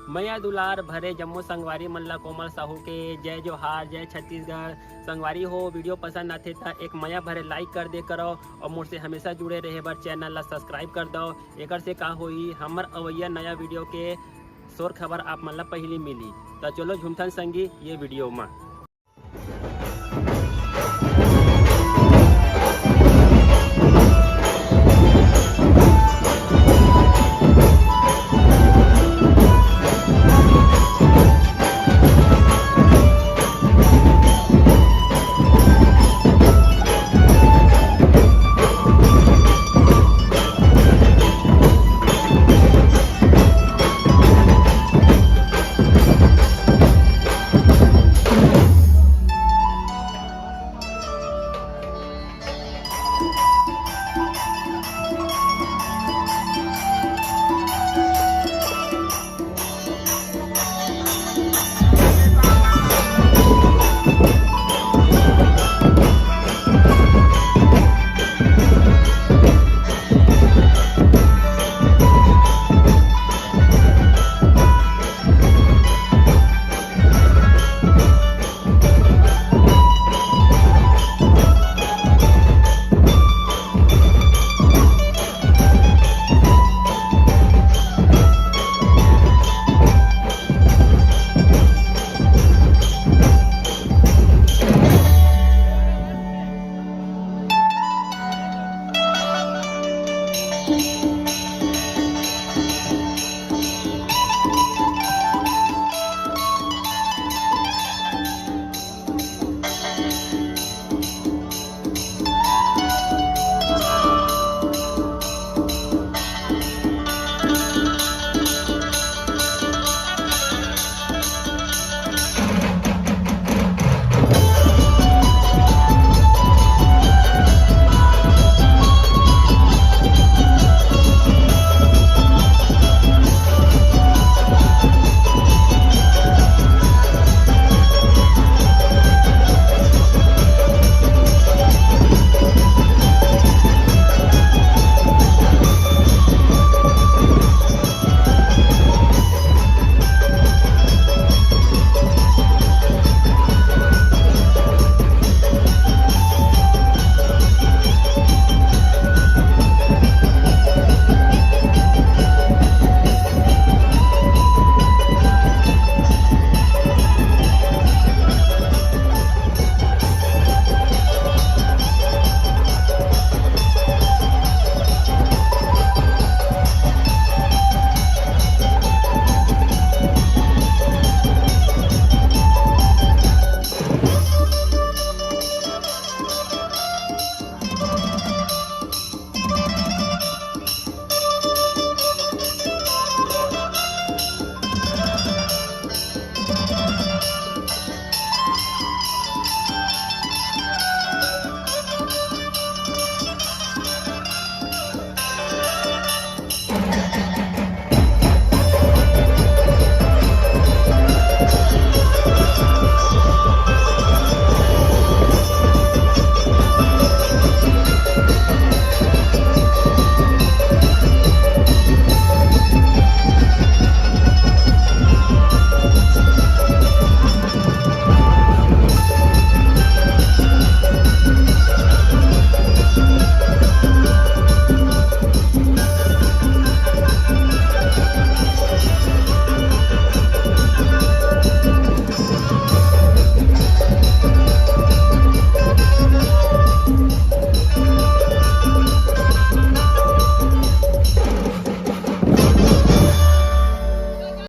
मैया दुलार भरे जम्मू संगवारी मन ला कोमल साहू के जय जोहार, जय छत्तीसगढ़। संगवारी हो वीडियो पसंद आते तो एक मैया भरे लाइक कर दे करो और मुझसे हमेशा जुड़े रहे बर चैनल ला सब्सक्राइब कर दो। एकर से का होई हमर अवैया नया वीडियो के शोर खबर आप मन ला पहली मिली। तो चलो झुमथन संगी ये वीडियो में।